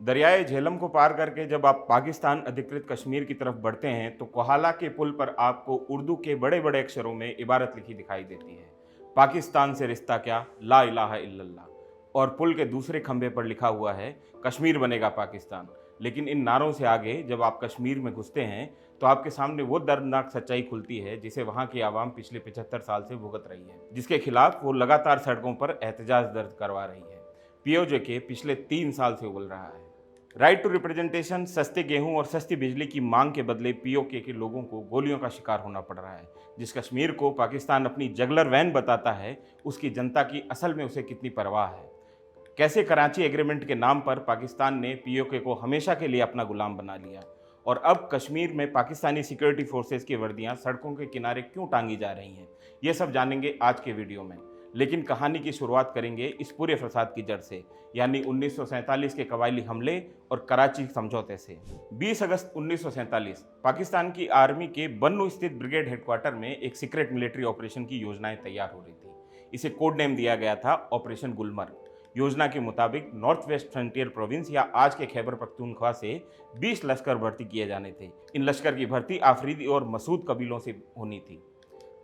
दरियाए झेलम को पार करके जब आप पाकिस्तान अधिकृत कश्मीर की तरफ बढ़ते हैं तो कोहाला के पुल पर आपको उर्दू के बड़े बड़े अक्षरों में इबारत लिखी दिखाई देती है, पाकिस्तान से रिश्ता क्या, ला इलाहा इल्लल्लाह। और पुल के दूसरे खंभे पर लिखा हुआ है, कश्मीर बनेगा पाकिस्तान। लेकिन इन नारों से आगे जब आप कश्मीर में घुसते हैं तो आपके सामने वो दर्दनाक सच्चाई खुलती है जिसे वहाँ की आवाम पिछले 75 साल से भुगत रही है, जिसके खिलाफ वो लगातार सड़कों पर एहतजाज दर्ज करवा रही है। पीओजे के पिछले 3 साल से उबल रहा है। राइट टू रिप्रेजेंटेशन, सस्ते गेहूं और सस्ती बिजली की मांग के बदले पीओके के लोगों को गोलियों का शिकार होना पड़ रहा है। जिस कश्मीर को पाकिस्तान अपनी जगलर वैन बताता है, उसकी जनता की असल में उसे कितनी परवाह है। कैसे कराची एग्रीमेंट के नाम पर पाकिस्तान ने पीओके को हमेशा के लिए अपना गुलाम बना लिया, और अब कश्मीर में पाकिस्तानी सिक्योरिटी फोर्सेस की वर्दियां सड़कों के किनारे क्यों टांगी जा रही हैं, ये सब जानेंगे आज के वीडियो में। लेकिन कहानी की शुरुआत करेंगे इस पूरे फसाद की जड़ से, यानी 1947 के कबायली हमले और कराची समझौते से। 20 अगस्त 1947 पाकिस्तान की आर्मी के बन्नू स्थित ब्रिगेड हेडक्वार्टर में एक सीक्रेट मिलिट्री ऑपरेशन की योजनाएं तैयार हो रही थी। इसे कोड नेम दिया गया था ऑपरेशन गुलमर्ग। योजना के मुताबिक नॉर्थ वेस्ट फ्रंटियर प्रोविंस या आज के खैबर पख्तूनख्वा से 20 लश्कर भर्ती किए जाने थे। इन लश्कर की भर्ती आफरीदी और मसूद कबीलों से होनी थी।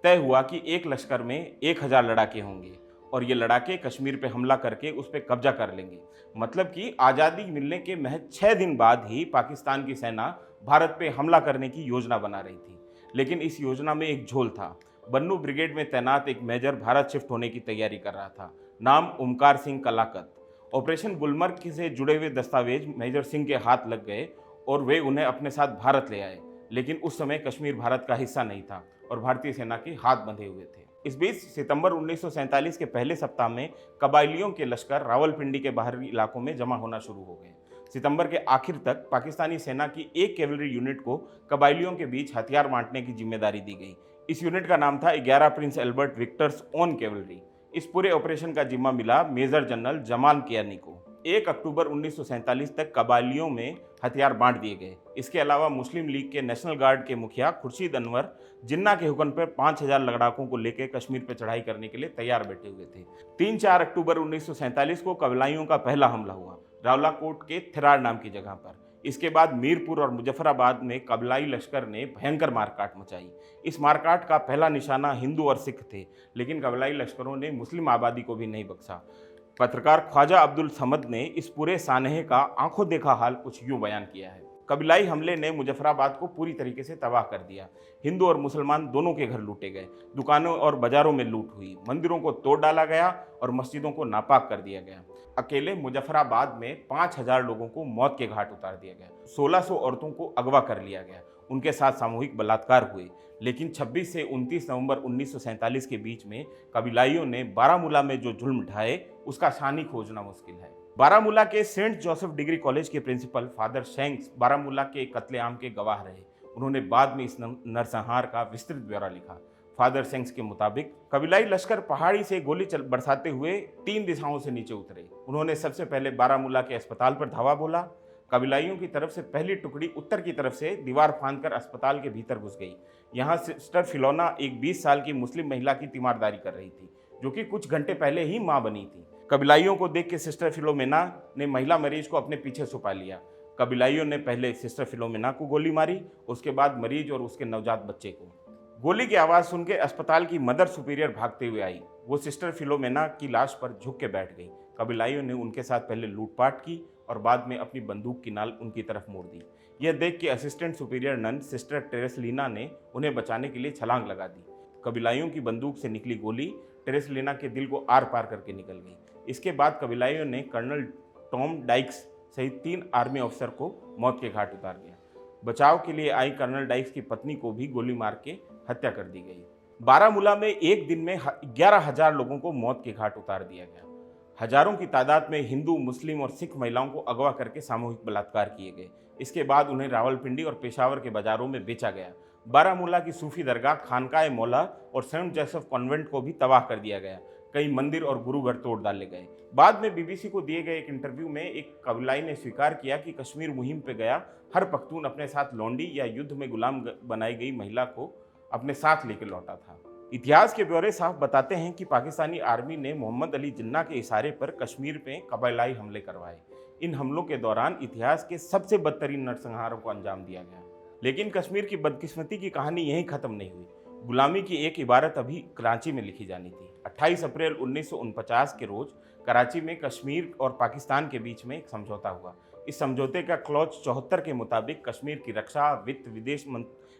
तय हुआ कि एक लश्कर में 1000 लड़ाके होंगे और ये लड़ाके कश्मीर पे हमला करके उस पर कब्जा कर लेंगे। मतलब कि आज़ादी मिलने के महज 6 दिन बाद ही पाकिस्तान की सेना भारत पे हमला करने की योजना बना रही थी। लेकिन इस योजना में एक झोल था। बन्नू ब्रिगेड में तैनात एक मेजर भारत शिफ्ट होने की तैयारी कर रहा था, नाम ओमकार सिंह कलाकत। ऑपरेशन गुलमर्ग से जुड़े हुए दस्तावेज मेजर सिंह के हाथ लग गए और वे उन्हें अपने साथ भारत ले आए। लेकिन उस समय कश्मीर भारत का हिस्सा नहीं था और भारतीय सेना के हाथ बंधे हुए थे। इस बीच सितंबर 1947 के पहले सप्ताह में कबायलियों के लश्कर रावलपिंडी के बाहरी इलाकों में जमा होना शुरू हो गए। सितंबर के आखिर तक पाकिस्तानी सेना की एक कैवलरी यूनिट को कबायलियों के बीच हथियार बांटने की जिम्मेदारी दी गई। इस यूनिट का नाम था 11 Prince Albert Victus own cavalry. इस पूरे ऑपरेशन का जिम्मा मिला मेजर जनरल जमाल कियानी को। 1 अक्टूबर 1947 तक कबायलियों में हथियार बांट दिए गए। इसके अलावा मुस्लिम लीग के नेशनल गार्ड के मुखिया खुर्शीद अनवर जिन्ना के हुक्म पर 5000 लड़ाकों को लेकर कश्मीर पर चढ़ाई करने के लिए तैयार बैठे हुए थे। 3-4 अक्टूबर 1947 को कबायलियों का पहला हमला हुआ, रावलाकोट के थिरार नाम की जगह पर। इसके बाद मीरपुर और मुजफ्फराबाद में कबलाई लश्कर ने भयंकर मारकाट मचाई। इस मारकाट का पहला निशाना हिंदू और सिख थे, लेकिन कबलाई लश्करों ने मुस्लिम आबादी को भी नहीं बख्शा। पत्रकार ख्वाजा अब्दुल समद ने इस पूरे सानहे का आंखों देखा हाल कुछ यूं बयान किया है। कबीलाई हमले ने मुजफ्फराबाद को पूरी तरीके से तबाह कर दिया। हिंदू और मुसलमान दोनों के घर लूटे गए, दुकानों और बाजारों में लूट हुई, मंदिरों को तोड़ डाला गया और मस्जिदों को नापाक कर दिया गया। अकेले मुजफ्फराबाद में 5000 लोगों को मौत के घाट उतार दिया गया। 1600 औरतों को अगवा कर लिया गया, उनके साथ सामूहिक बलात्कार हुए। लेकिन 26 से 29 नवंबर 1947 के बीच में कबीलाइयों ने बारामूला में जो जुल्म ढाए उसका शानी खोजना मुश्किल है। बारामूला के सेंट जोसेफ डिग्री कॉलेज के प्रिंसिपल फादर शैंक्स बारामूला के कत्लेआम के गवाह रहे। उन्होंने बाद में इस नरसंहार का विस्तृत ब्यौरा लिखा। फादर शैंक्स के मुताबिक कबीलाई लश्कर पहाड़ी से गोली बरसाते हुए 3 दिशाओं से नीचे उतरे। उन्होंने सबसे पहले बारामूला के अस्पताल पर धावा बोला। कबीलाइयों की तरफ से पहली टुकड़ी उत्तर की तरफ से दीवार फांदकर अस्पताल के भीतर घुस गई। यहाँ सिस्टर फिलोना एक 20 साल की मुस्लिम महिला की तीमारदारी कर रही थी, जो कि कुछ घंटे पहले ही मां बनी थी। कबीलाइयों को देख के सिस्टर फिलोमेना ने महिला मरीज को अपने पीछे छुपा लिया। कबीलाइयों ने पहले सिस्टर फिलोमेना को गोली मारी, उसके बाद मरीज और उसके नवजात बच्चे को। गोली की आवाज़ सुन के अस्पताल की मदर सुपीरियर भागते हुए आई। वो सिस्टर फिलोमेना की लाश पर झुक के बैठ गई। कबीलाइयों ने उनके साथ पहले लूटपाट की और बाद में अपनी बंदूक की नाल उनकी तरफ मोड़ दी। यह देख के असिस्टेंट सुपीरियर नन सिस्टर टेरेसलीना ने उन्हें बचाने के लिए छलांग लगा दी। कबीलाइयों की बंदूक से निकली गोली टेरेसलीना के दिल को आर पार करके निकल गई। इसके बाद कबीलाइयों ने कर्नल टॉम डाइक्स सहित 3 आर्मी अफसर को मौत के घाट उतार दिया। बचाव के लिए आई कर्नल डाइक्स की पत्नी को भी गोली मार के हत्या कर दी गई। बारामूला में एक दिन में 11,000 लोगों को मौत के घाट उतार दिया गया। हजारों की तादाद में हिंदू, मुस्लिम और सिख महिलाओं को अगवा करके सामूहिक बलात्कार किए गए। इसके बाद उन्हें रावलपिंडी और पेशावर के बाजारों में बेचा गया। बारामूला की सूफी दरगाह, खानकाए मौला और सेंट जोसेफ कॉन्वेंट को भी तबाह कर दिया गया। कई मंदिर और गुरुघर तोड़ डाले गए। बाद में बीबीसी को दिए गए एक इंटरव्यू में एक कबीलाई ने स्वीकार किया कि कश्मीर मुहिम पे गया हर पख्तून अपने साथ लौंडी या युद्ध में गुलाम बनाई गई महिला को अपने साथ लेकर लौटा था। इतिहास के ब्यौरे साफ बताते हैं कि पाकिस्तानी आर्मी ने मोहम्मद अली जिन्ना के इशारे पर कश्मीर पे कबायलाई हमले करवाए। इन हमलों के दौरान इतिहास के सबसे बदतरीन नरसंहारों को अंजाम दिया गया। लेकिन कश्मीर की बदकिस्मती की कहानी यहीं खत्म नहीं हुई। गुलामी की एक इबारत अभी कराची में लिखी जानी थी। 28 अप्रैल 1949 के रोज कराची में कश्मीर और पाकिस्तान के बीच में एक समझौता हुआ। इस समझौते का क्लॉज 74 के मुताबिक कश्मीर की रक्षा, वित्त,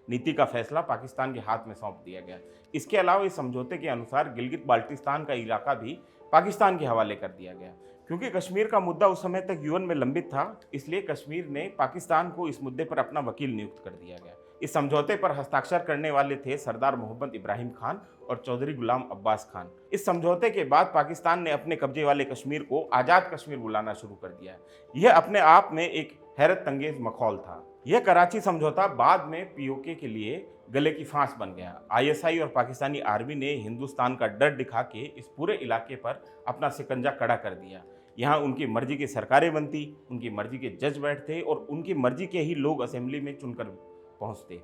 नीति का फैसला पाकिस्तान के हाथ में सौंप दिया गया। इसके अलावा इस समझौते के अनुसार गिलगित बाल्टिस्तान का इलाका भी पाकिस्तान के हवाले कर दिया गया। क्योंकि कश्मीर का मुद्दा उस समय तक यूएन में लंबित था, इसलिए कश्मीर ने पाकिस्तान को इस मुद्दे पर अपना वकील नियुक्त कर दिया गया। इस समझौते पर हस्ताक्षर करने वाले थे सरदार मोहम्मद इब्राहिम खान और चौधरी गुलाम अब्बास खान। इस समझौते के बाद पाकिस्तान ने अपने कब्जे वाले कश्मीर को आज़ाद कश्मीर बुलाना शुरू कर दिया। यह अपने आप में एक हैरत अंगेज मखौल था। यह कराची समझौता बाद में पीओके के लिए गले की फांस बन गया। आईएसआई और पाकिस्तानी आर्मी ने हिंदुस्तान का डर दिखा के इस पूरे इलाके पर अपना शिकंजा कड़ा कर दिया। यहाँ उनकी मर्जी की सरकारें बनती, उनकी मर्जी के जज बैठते और उनकी मर्जी के ही लोग असेंबली में चुनकर पहुंचते।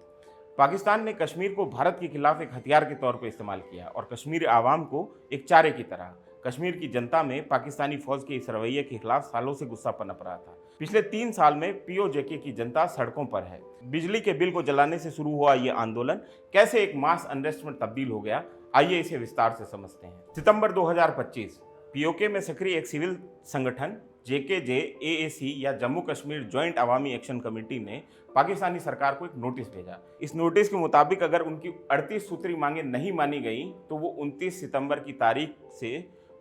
पाकिस्तान ने कश्मीर को भारत के खिलाफ एक हथियार के तौर पर इस्तेमाल किया और कश्मीरी आवाम को एक चारे की तरह। कश्मीर की जनता में पाकिस्तानी फौज के इस रवैये के खिलाफ सालों से गुस्सा पनप रहा था। पिछले 3 साल में पीओजेके की जनता सड़कों पर है। बिजली के बिल को जलाने से शुरू हुआ ये आंदोलन कैसे एक मास अनरेस्ट में तब्दील हो गया, आइए इसे विस्तार से समझते हैं। सितंबर 2025 पीओके में सक्रिय एक सिविल संगठन जेकेजे एएसी या जम्मू कश्मीर ज्वाइंट अवामी एक्शन कमेटी ने पाकिस्तानी सरकार को एक नोटिस भेजा। इस नोटिस के मुताबिक अगर उनकी 38 सूत्री मांगें नहीं मानी गई तो वो 29 सितंबर की तारीख से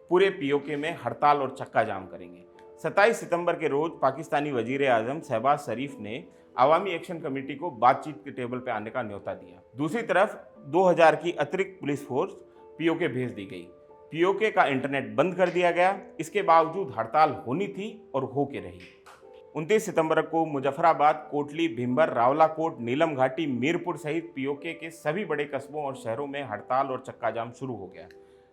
पूरे पीओके में हड़ताल और चक्का जाम करेंगे। 27 सितंबर के रोज पाकिस्तानी वजीर आजम शहबाज शरीफ ने अवामी एक्शन कमेटी को बातचीत के टेबल पर आने का न्योता दिया। दूसरी तरफ 2000 की अतिरिक्त पुलिस फोर्स पीओके भेज दी गई। पीओके का इंटरनेट बंद कर दिया गया। इसके बावजूद हड़ताल होनी थी और हो के रही। 29 सितंबर को मुजफ्फराबाद, कोटली, भिंबर, रावलाकोट, नीलम घाटी, मीरपुर सहित पीओके के सभी बड़े कस्बों और शहरों में हड़ताल और चक्का जाम शुरू हो गया।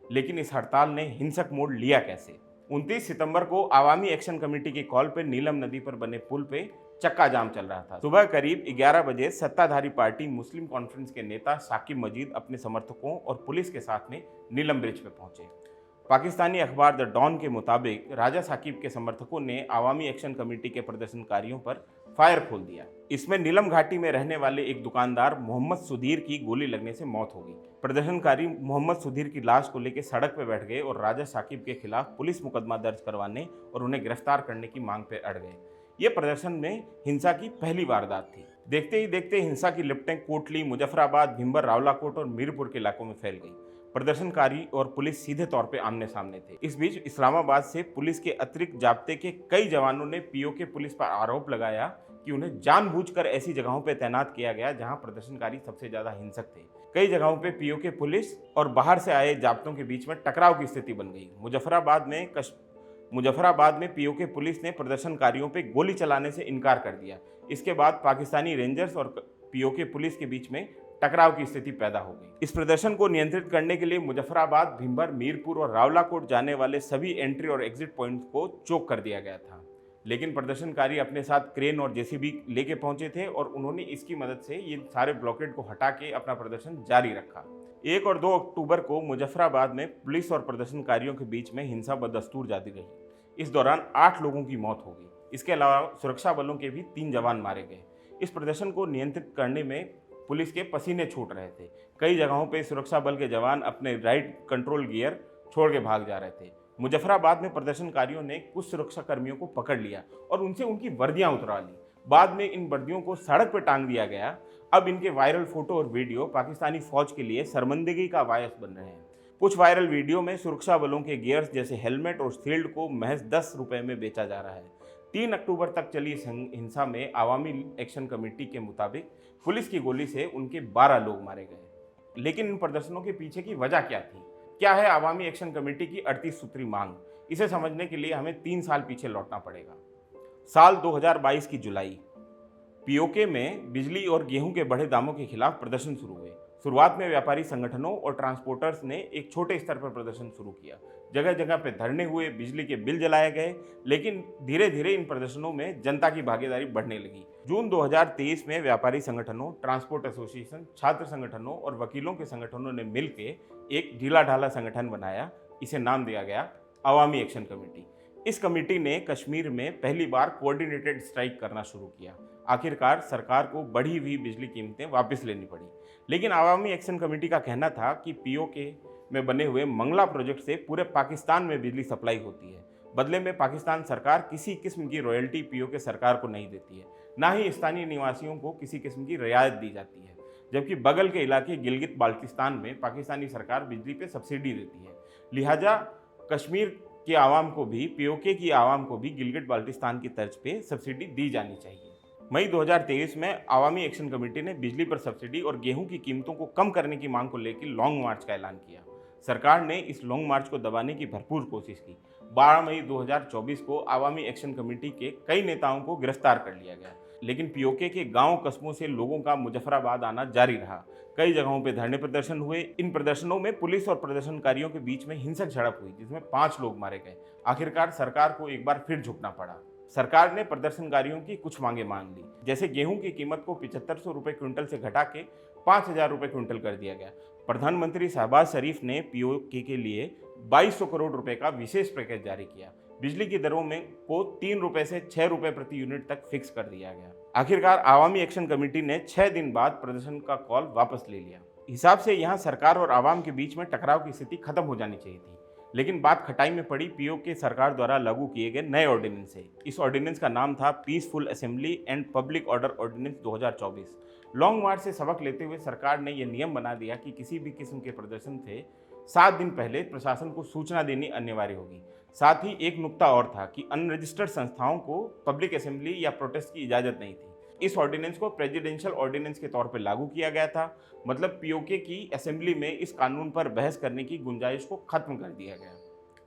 लेकिन इस हड़ताल ने हिंसक मोड़ लिया कैसे? 29 सितंबर को अवामी एक्शन कमेटी की कॉल पर नीलम नदी पर बने पुल पे चक्का जाम चल रहा था। सुबह करीब 11 बजे सत्ताधारी पार्टी मुस्लिम कॉन्फ्रेंस के नेता साकिब मजीद अपने समर्थकों और पुलिस के साथ में नीलम ब्रिज पर पहुंचे। पाकिस्तानी अखबार द डॉन के मुताबिक राजा साकिब के समर्थकों ने अवामी एक्शन कमेटी के प्रदर्शनकारियों पर फायर खोल दिया। इसमें नीलम घाटी में रहने वाले एक दुकानदार मोहम्मद सुधीर की गोली लगने से मौत हो गई। प्रदर्शनकारी मोहम्मद सुधीर की लाश को लेकर सड़क पर बैठ गए और राजा साकिब के खिलाफ पुलिस मुकदमा दर्ज करवाने और उन्हें गिरफ्तार करने की मांग पर अड़ गए। ये प्रदर्शन में हिंसा की पहली वारदात थी। देखते ही देखते हिंसा की लिपटें कोटली, मुजफ्फराबाद, भिंबर, रावलाकोट और मीरपुर के इलाकों में फैल गई। प्रदर्शनकारी और पुलिस सीधे तौर पे आमने सामने थे। इस बीच इस्लामाबाद से पुलिस के अतिरिक्त जाब्ते के कई जवानों ने पीओके पुलिस पर आरोप लगाया कि उन्हें जानबूझकर ऐसी जगहों पर तैनात किया गया जहां प्रदर्शनकारी सबसे ज्यादा हिंसक थे। कई जगहों पे पीओके पुलिस और बाहर से आए जाब्तों के बीच में टकराव की स्थिति बन गई। मुजफ्फराबाद में पीओके पुलिस ने प्रदर्शनकारियों पर गोली चलाने से इनकार कर दिया। इसके बाद पाकिस्तानी रेंजर्स और पीओके पुलिस के बीच में टकराव की स्थिति पैदा हो गई। इस प्रदर्शन को नियंत्रित करने के लिए मुजफ्फराबाद, भिंबर, मीरपुर और रावलाकोट जाने वाले सभी एंट्री और एग्जिट पॉइंट्स को चोक कर दिया गया था। लेकिन प्रदर्शनकारी अपने साथ क्रेन और जेसीबी लेके पहुंचे थे और उन्होंने इसकी मदद से ये सारे ब्लॉकेड को हटा के अपना प्रदर्शन जारी रखा। 1 और 2 अक्टूबर को मुजफ्फराबाद में पुलिस और प्रदर्शनकारियों के बीच में हिंसा बदस्तूर जारी रही। इस दौरान 8 लोगों की मौत हो गई। इसके अलावा सुरक्षा बलों के भी 3 जवान मारे गए। इस प्रदर्शन को नियंत्रित करने में पुलिस के पसीने छूट रहे थे। कई जगहों पे सुरक्षा बल के जवान अपने राइट कंट्रोल गियर छोड़ के भाग जा रहे थे। मुजफ्फराबाद में प्रदर्शनकारियों ने कुछ सुरक्षा कर्मियों को पकड़ लिया और उनसे उनकी वर्दियां उतरा ली। बाद में इन वर्दियों को सड़क पर टांग दिया गया। अब इनके वायरल फोटो और वीडियो पाकिस्तानी फौज के लिए शर्मिंदगी का बायस बन रहे हैं। कुछ वायरल वीडियो में सुरक्षा बलों के गियर्स जैसे हेलमेट और शील्ड को महज 10 रुपए में बेचा जा रहा है। 3 अक्टूबर तक चली इस हिंसा में अवामी एक्शन कमेटी के मुताबिक पुलिस की गोली से उनके 12 लोग मारे गए। लेकिन इन प्रदर्शनों के पीछे की वजह क्या थी? क्या है अवामी एक्शन कमेटी की 38 सूत्री मांग? इसे समझने के लिए हमें 3 साल पीछे लौटना पड़ेगा। साल 2022 की जुलाई, पीओके में बिजली और गेहूं के बढ़े दामों के खिलाफ प्रदर्शन शुरू हुए। शुरुआत में व्यापारी संगठनों और ट्रांसपोर्टर्स ने एक छोटे स्तर पर प्रदर्शन शुरू किया। जगह जगह पे धरने हुए, बिजली के बिल जलाए गए। लेकिन धीरे धीरे इन प्रदर्शनों में जनता की भागीदारी बढ़ने लगी। जून 2023 में व्यापारी संगठनों, ट्रांसपोर्ट एसोसिएशन, छात्र संगठनों और वकीलों के संगठनों ने मिलकर एक ढीला ढाला संगठन बनाया। इसे नाम दिया गया अवामी एक्शन कमेटी। इस कमेटी ने कश्मीर में पहली बार कोऑर्डिनेटेड स्ट्राइक करना शुरू किया। आखिरकार सरकार को बढ़ी हुई बिजली कीमतें वापस लेनी पड़ी। लेकिन आवामी एक्शन कमेटी का कहना था कि पीओके में बने हुए मंगला प्रोजेक्ट से पूरे पाकिस्तान में बिजली सप्लाई होती है। बदले में पाकिस्तान सरकार किसी किस्म की रॉयल्टी पीओके सरकार को नहीं देती है, ना ही स्थानीय निवासियों को किसी किस्म की रियायत दी जाती है। जबकि बगल के इलाके गिलगित बाल्टिस्तान में पाकिस्तानी सरकार बिजली पे सब्सिडी देती है। लिहाजा कश्मीर के आवाम को भी, पीओके की आवाम को भी गिलगित बाल्टिस्तान की तर्ज पे सब्सिडी दी जानी चाहिए। मई 2023 में आवामी एक्शन कमेटी ने बिजली पर सब्सिडी और गेहूं की कीमतों को कम करने की मांग को लेकर लॉन्ग मार्च का ऐलान किया। सरकार ने इस लॉन्ग मार्च को दबाने की भरपूर कोशिश की। 12 मई 2024 को आवामी एक्शन कमेटी के कई नेताओं को गिरफ्तार कर लिया गया, लेकिन पीओके के गांव कस्बों से लोगों का मुजफ्फराबाद आना जारी रहा। कई जगहों पर धरने प्रदर्शन हुए। इन प्रदर्शनों में पुलिस और प्रदर्शनकारियों के बीच में हिंसक झड़प हुई, जिसमें 5 लोग मारे गए। आखिरकार सरकार को एक बार फिर झुकना पड़ा। सरकार ने प्रदर्शनकारियों की कुछ मांगे मान ली, जैसे गेहूं की कीमत को 7500 रुपए क्विंटल से घटा के 5000 रुपए क्विंटल कर दिया गया। प्रधानमंत्री शहबाज शरीफ ने पीओके के लिए 2200 करोड़ रुपए का विशेष पैकेज जारी किया। बिजली की दरों में को 3 रुपए से 6 रुपए प्रति यूनिट तक फिक्स कर दिया गया। आखिरकार आवामी एक्शन कमेटी ने 6 दिन बाद प्रदर्शन का कॉल वापस ले लिया। हिसाब से यहाँ सरकार और आवाम के बीच में टकराव की स्थिति खत्म हो जानी चाहिए थी, लेकिन बात खटाई में पड़ी पीओके सरकार द्वारा लागू किए गए नए ऑर्डिनेंस से। इस ऑर्डिनेंस का नाम था peaceful assembly and public order ordinance 2024। Long march से सबक लेते हुए सरकार ने यह नियम बना दिया कि किसी भी किस्म के प्रदर्शन से 7 दिन पहले प्रशासन को सूचना देनी अनिवार्य होगी। साथ ही एक नुक्ता और था कि अनरजिस्टर्ड संस्थाओं को पब्लिक असेंबली या प्रोटेस्ट की इजाजत नहीं थी। इस ऑर्डिनेंस को प्रेसिडेंशियल ऑर्डिनेंस के तौर पर लागू किया गया था। मतलब पीओके की असेंबली में इस कानून पर बहस करने की गुंजाइश को खत्म कर दिया गया।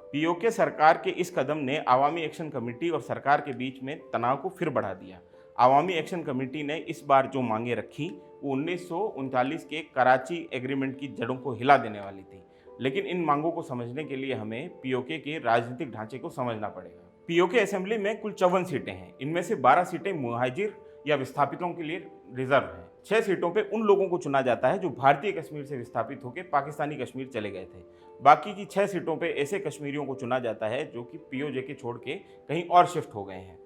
पीओके सरकार के इस कदम ने आवामी एक्शन कमेटी और सरकार के बीच में तनाव को फिर बढ़ा दिया। आवामी एक्शन कमेटी ने इस बार जो मांगे रखी वो 1939 के कराची एग्रीमेंट की जड़ों को हिला देने वाली थी। लेकिन इन मांगों को समझने के लिए हमें पीओके के राजनीतिक ढांचे को समझना पड़ेगा। पीओके असेंबली में कुल 54 सीटें हैं। इनमें से 12 सीटें मुहाजिर या विस्थापितों के लिए रिजर्व हैं। 6 सीटों पे उन लोगों को चुना जाता है जो भारतीय कश्मीर से विस्थापित होकर पाकिस्तानी कश्मीर चले गए थे। बाकी की 6 सीटों पे ऐसे कश्मीरियों को चुना जाता है जो कि पीओजे के छोड़ के कहीं और शिफ्ट हो गए हैं।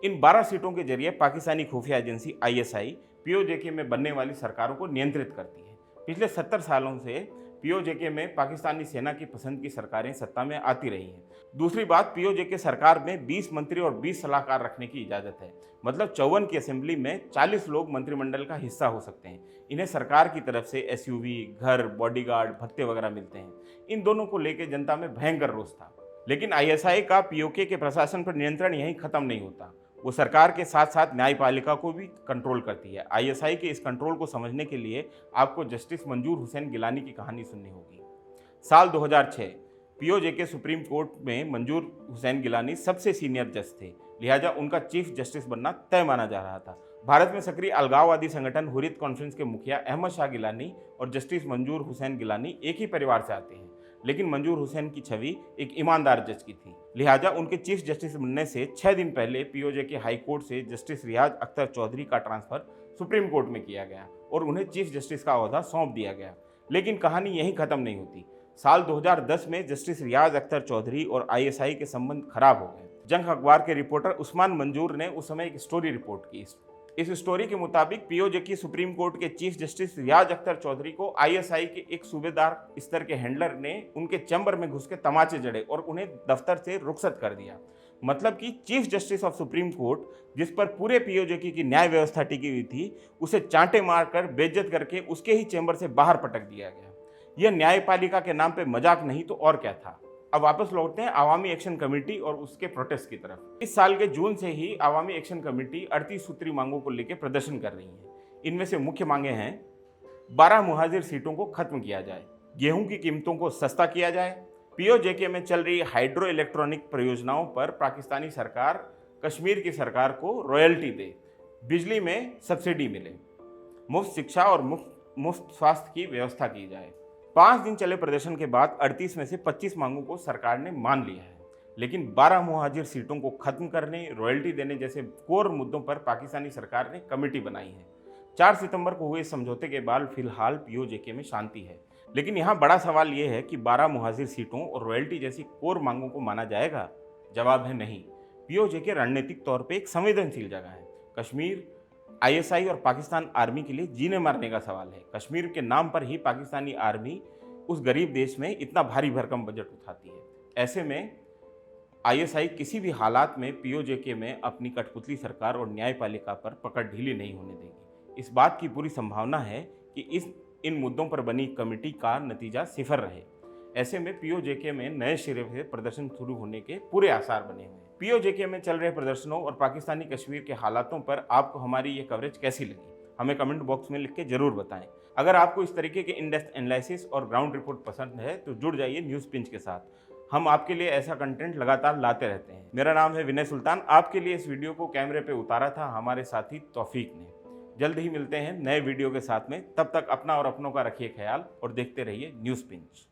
इन 12 सीटों के जरिए पाकिस्तानी खुफिया एजेंसी आईएसआई पीओजेके में बनने वाली सरकारों को नियंत्रित करती है। पिछले 70 सालों से पीओजेके में पाकिस्तानी सेना की पसंद की सरकारें सत्ता में आती रही हैं। दूसरी बात, पीओजेके सरकार में 20 मंत्री और 20 सलाहकार रखने की इजाज़त है। मतलब 54 की असेंबली में 40 लोग मंत्रिमंडल का हिस्सा हो सकते हैं। इन्हें सरकार की तरफ से एसयूवी, घर, बॉडीगार्ड, भत्ते वगैरह मिलते हैं। इन दोनों को लेकर जनता में भयंकर रोष था। लेकिन आईएसआई का पीओके के प्रशासन पर नियंत्रण यहीं खत्म नहीं होता। वो सरकार के साथ साथ न्यायपालिका को भी कंट्रोल करती है। आईएसआई के इस कंट्रोल को समझने के लिए आपको जस्टिस मंजूर हुसैन गिलानी की कहानी सुननी होगी। साल 2006 पीओजेके सुप्रीम कोर्ट में मंजूर हुसैन गिलानी सबसे सीनियर जज थे, लिहाजा उनका चीफ जस्टिस बनना तय माना जा रहा था। भारत में सक्रिय अलगाववादी संगठन हुर्रियत कॉन्फ्रेंस के मुखिया अहमद शाह गिलानी और जस्टिस मंजूर हुसैन गिलानी एक ही परिवार से आते हैं, लेकिन मंजूर हुसैन की छवि एक ईमानदार जज की थी। लिहाजा उनके चीफ जस्टिस बनने से 6 दिन पहले पीओजेके हाई कोर्ट से जस्टिस रियाज अख्तर चौधरी का ट्रांसफर सुप्रीम कोर्ट में किया गया और उन्हें चीफ जस्टिस का ओहदा सौंप दिया गया। लेकिन कहानी यहीं खत्म नहीं होती। साल 2010 में जस्टिस रियाज अख्तर चौधरी और आईएसआई के संबंध खराब हो गए। जंग अखबार के रिपोर्टर उस्मान मंजूर ने उस समय एक स्टोरी रिपोर्ट की। इस स्टोरी के मुताबिक पीओजेके सुप्रीम कोर्ट के चीफ जस्टिस रियाज अख्तर चौधरी को आईएसआई के एक सूबेदार स्तर के हैंडलर ने उनके चैम्बर में घुस के तमाचे जड़े और उन्हें दफ्तर से रुखसत कर दिया। मतलब कि chief justice of supreme court, जिस पर पूरे पीओजेके की न्याय व्यवस्था टिकी हुई थी, उसे चांटे मारकर बेइज्जत करके उसके ही चैम्बर से बाहर पटक दिया गया। यह न्यायपालिका के नाम पे मजाक नहीं तो और क्या था। अब वापस लौटते हैं आवामी एक्शन कमेटी और उसके प्रोटेस्ट की तरफ। इस साल के जून से ही आवामी एक्शन कमेटी 38 सूत्री मांगों को लेकर प्रदर्शन कर रही है। इनमें से मुख्य मांगे हैं 12 मुहाजिर सीटों को खत्म किया जाए, गेहूं की कीमतों को सस्ता किया जाए, पीओजेके में चल रही हाइड्रो इलेक्ट्रॉनिक परियोजनाओं पर पाकिस्तानी सरकार कश्मीर की सरकार को रॉयल्टी दे, बिजली में सब्सिडी मिले, मुफ्त शिक्षा और मुफ्त स्वास्थ्य की व्यवस्था की जाए। 5 दिन चले प्रदर्शन के बाद 38 में से 25 मांगों को सरकार ने मान लिया है, लेकिन 12 मुहाजिर सीटों को खत्म करने, रॉयल्टी देने जैसे कोर मुद्दों पर पाकिस्तानी सरकार ने कमेटी बनाई है। 4 सितंबर को हुए समझौते के बाद फिलहाल पीओजेके में शांति है। लेकिन यहाँ बड़ा सवाल ये है कि 12 मुहाजिर सीटों और रॉयल्टी जैसी कोर मांगों को माना जाएगा। जवाब है नहीं। पीओजेके रणनीतिक तौर पे एक संवेदनशील जगह है। कश्मीर आईएसआई और पाकिस्तान आर्मी के लिए जीने मरने का सवाल है। कश्मीर के नाम पर ही पाकिस्तानी आर्मी उस गरीब देश में इतना भारी भरकम बजट उठाती है। ऐसे में आईएसआई किसी भी हालात में पीओजेके में अपनी कठपुतली सरकार और न्यायपालिका पर पकड़ ढीली नहीं होने देगी। इस बात की पूरी संभावना है कि इन मुद्दों पर बनी कमेटी का नतीजा सिफर रहे। ऐसे में पीओजेके में नए सिरे से प्रदर्शन शुरू होने के पूरे आसार बने हुए हैं। पीओजेके में चल रहे प्रदर्शनों और पाकिस्तानी कश्मीर के हालातों पर आपको हमारी ये कवरेज कैसी लगी, हमें कमेंट बॉक्स में लिख के जरूर बताएं। अगर आपको इस तरीके के इन डेप्थ एनालिसिस और ग्राउंड रिपोर्ट पसंद है तो जुड़ जाइए न्यूज़ पिंच के साथ। हम आपके लिए ऐसा कंटेंट लगातार लाते रहते हैं। मेरा नाम है विनय सुल्तान। आपके लिए इस वीडियो को कैमरे पे उतारा था हमारे साथी तौफीक ने। जल्द ही मिलते हैं नए वीडियो के साथ में। तब तक अपना और अपनों का रखिए ख्याल और देखते रहिए न्यूज़ पिंच।